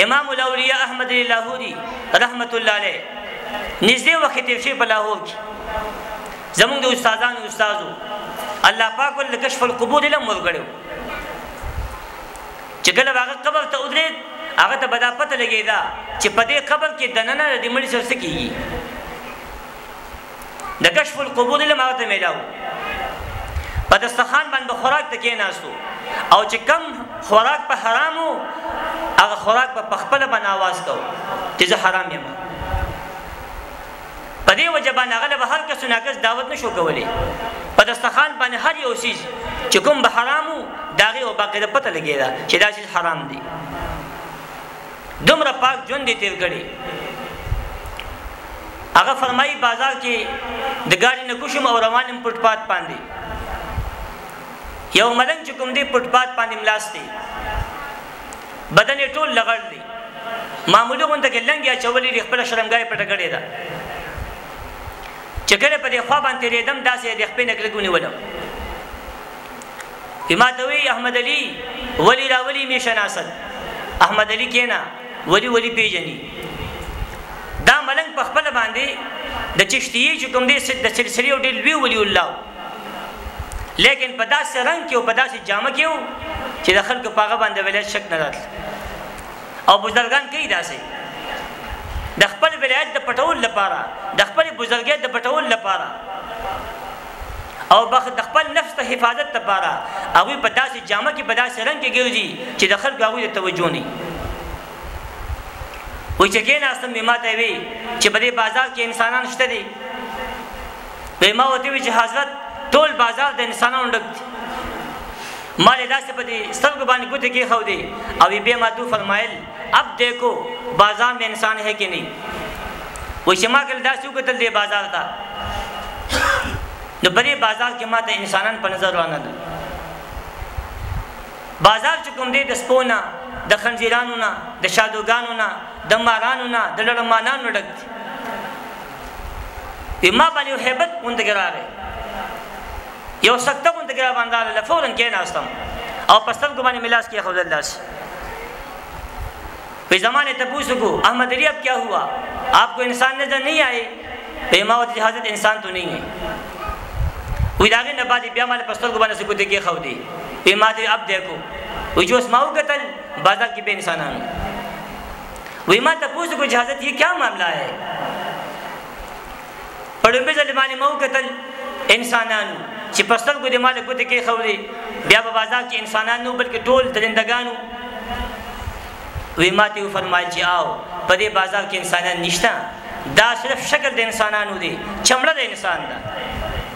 امام الاولیاء احمد علی لاہوری رحمت الله علیه نږدې وخت تیر شي په لاهور کې زمونږ د استادانو استادو الله پاک ول کشف القبور لم ورغړو چې کله هغه قبر ته ودرېد هغه ته بدا پته لګیدا چې په دې قبر کې دننه د مړي سره څه کیږي د کشف القبور لم هغه ته میلاو په دسترخوان باندې خوراک ته کېناستو او چې کم خوراک په حرامو هغه خوراک په خپل باندې आवाज کو چې زه حرام یم په دې وجه باندې هغه به هر کس ناقص دعوت نشو کولی په دسترخوان باندې هر یو شی چې کوم به حرامو داغه او باقاعده پته لګیدا چې دا شی حرام دی دومره پاک ژوند دې تیر کړي هغه فرمایي بازار کې د ګاډي نه کوشم او روانم پټپات باندې یو ملنګ چې کوم دې پټپات باندې ملاسته بدن ټول لغړ دی معمولی غونډه کې لنګیا چولې خپل شرمګای پټ کړی دا چې کله په دې خوا باندې ریدم داسې د خپل نکلګونی ولم بما دوی احمد علی ولی راولی می شناسد احمد علی کینا ولی پیجنی دا ملنګ په خپل باندې د چشتیه چې کوم دې د سلسله او ډېر ولی الله لیکن په داسې رنگ کې او په داسې جامه کې چې د خلکو پاغه باندې ولایت شک نه راتل او بزرګان کوي داسې د خپل ولایت د پټول لپاره د خپل بزرګیت د پټول لپاره او د خپل نفس ته حفاظت لپاره هغه په داسې جامه کې په داسې رنگ کې ګرځي چې د خلکو هغه ته توجه نه وي چې کېنه اصلا ماته وي چې په دې بازار کې انسانان شته دي به ما وته وي چې حضرت ټول بازار د انسانانو ډک دي مال داسې په دې سترګ باندې ګوتې کې خو دي او به ما تو فرمایل اب دیکھو بازار میں انسان ہے کہ نہیں وہ شما کل داسو کتل دی بازار تا نو بری بازار کې ما ته انسانان په نظر وانه بازار چې کوم دی د سپونا د خنزیرانو نه د شادوګانو نه د مارانو نه د لړمانانو ډک دی ما باندې hebat اونته راغی یو سکته اونته باندې فورن کې ناستم او پستر کو باندې ملاس کې خود الله पे ज़माने तपूसो को अहमद अली अब क्या हुआ आपको इंसान नजर नहीं आए बेमावत हाजत इंसान तो नहीं है वही दागे नबादी ब्याह वाले पस्तों को बना सको देखिए खाओ दे बेमाते अब देखो वही जो अस्माऊ कतल बाजार की बे इंसान वही माँ तपूसो को जहाजत ये क्या मामला है पढ़े जलमाने मऊ कतल इंसानान ची पस्तों को दिमाग को देखिए खाओ दे ब्याह बाजार के इंसानान बल्कि टोल दरिंदगानू وی ماته فرمایل چې آو په دې بازار کې انسانان نشته دا صرف شکل د انسانانو دی چمړه د انسان ده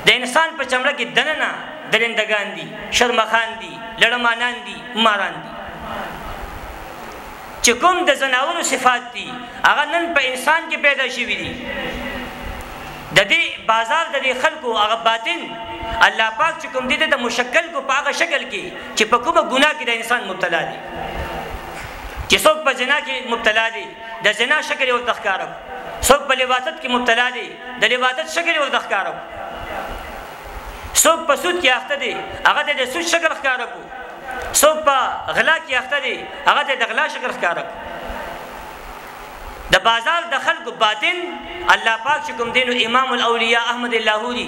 د انسان په چمړه کې دننه درندگان دي شرمخان دي لړمانان دي ماران دي چې کوم د زناورو صفات دي هغه نن په انسان کې پیدا شوي دي د دې بازار د دې خلکو هغه باطن الله پاک چې کوم دي د مشکل کو په هغه شکل کې چې په کومه ګناه کې د انسان مبتلا دي چې څوک په زنا کې مبتلا دي د زنا شکل او تخکارو څوک په لواطت کې مبتلا دي د لواطت شکل او تخکارو څوک په سود کې اخته دي هغه د سود شکل ښکارو څوک په غلا کې اخته دي هغه د غلا شکل ښکارو د بازار د خلکو باطن الله پاک چې کوم دین امام الاولیاء احمد اللاهوری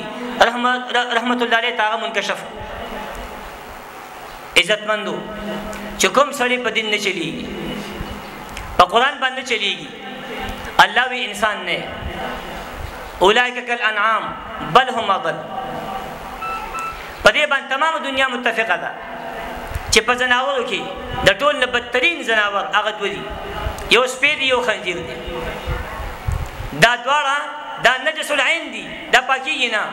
رحمت الله علیه تعالی منکشف عزتمندو چې کوم سړی په دین نه چلیږي په قران باندې چلیږي الله وی انسان نه اولئک کالانعام بل هم اضل په دې باندې تمام دنیا متفقه ده چې په زناورو کې د ټول نه بدترین زناور هغه دوی یو سپید یو خنزیر دی دا دواړه دا نجس العين دي دا پاکیږي نه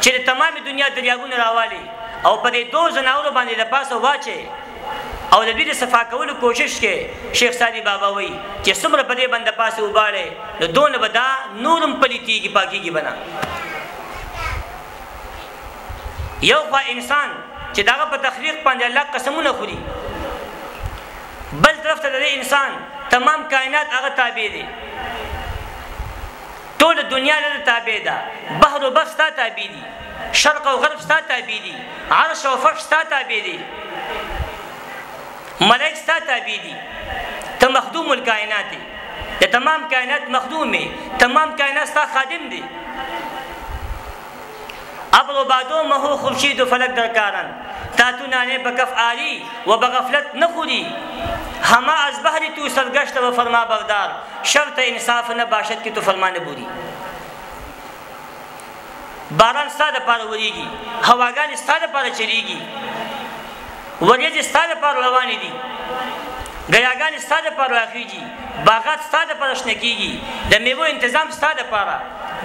چې تمام دنیا دریاګونه راوالي او په دې دوه زناورو باندې د پاسه واچي او د دې صفا کولو کوشش کې شیخ سادی بابا وایي چې څومره په دې باندې پاسه وباړي نو دون بدا نورم پلیتیږي پاکیږي بنا یو خوا انسان چې داغه په تخلیق باندې الله قسمونه خوري بل طرف ته د انسان تمام کائنات هغه تابع دي ټول دنیا له تابع ده بحر او بر ستا تابع دي شرق او غرب ستا تابع دي عرش او فرش ستا تابع دي ملائک ستا تابع دي ته ته مخدوم الکائنات د تمام کائنات مخدوم یې تمام کائنات ستا خادم دی ابر و بادومه خورشید و فلک درکارن تا تو نانه بکف آری و بغفلت نخوری همه از بحر تو سرگشت و فرما بردار شرط انصاف نه باشد که تو فرما نبوری باران ستا دپاره وریږي هواګانې ستا دپاره چلیږي وریځې ستا دپاره روانې دي ګیاګانې ستا دپاره راخیږي باغات ستا دپاره شنه کېږي د میوو انتظام ستا دپاره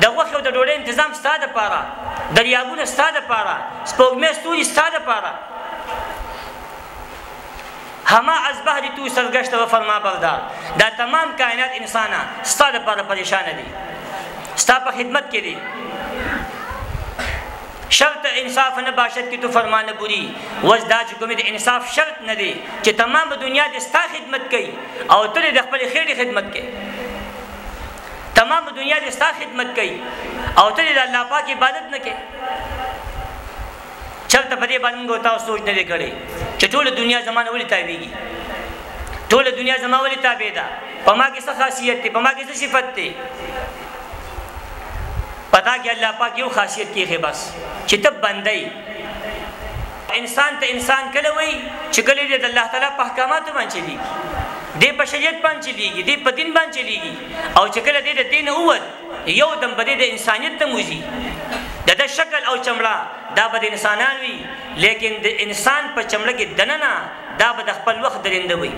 د غوښې او د ډوډۍ انتظام ستا دپاره دریابونه ستا دپاره سپوږمۍ ستوري ستا دپاره همه از بحر تو سرگشت و فرما بردار دا تمام کائنات انسانه ستا دپاره پریشانه دي ستا په خدمت کې دي شرط انصاف نه باشد که تو فرما نه بوری وز دا چې کومې د انصاف شرط نه دی چې تمام دنیا د ستا خدمت کوي او ته د خپلې خېټې خدمت کوي تمام دنیا د ستا خدمت کوي او ته د الله پاک عبادت نه کوي چرته په دې باندې موږ تاسو سوچ نه دی کړی چې ټوله دنیا زمانه ولې تابعېږي ټوله دنیا زما ولې تابع ده په ما کې څه خاصیت دی په ما کې څه صفت دی پتا کہ اللہ پاک یو خاصیت کی ہے بس چې ته بندای انسان ته انسان کله وای چې کله دې د الله تعالی په احکاماتو باندې چلیږي دې په شریعت باندې چلیږي دې په دین باندې چلیږي او چې کله دې د دین اوت یو دم بده د انسانیت ته موزي د شکل او چمړه دا به انسانان وي لیکن د انسان په چمړه کې دننه دا به د خپل وخت درنده وي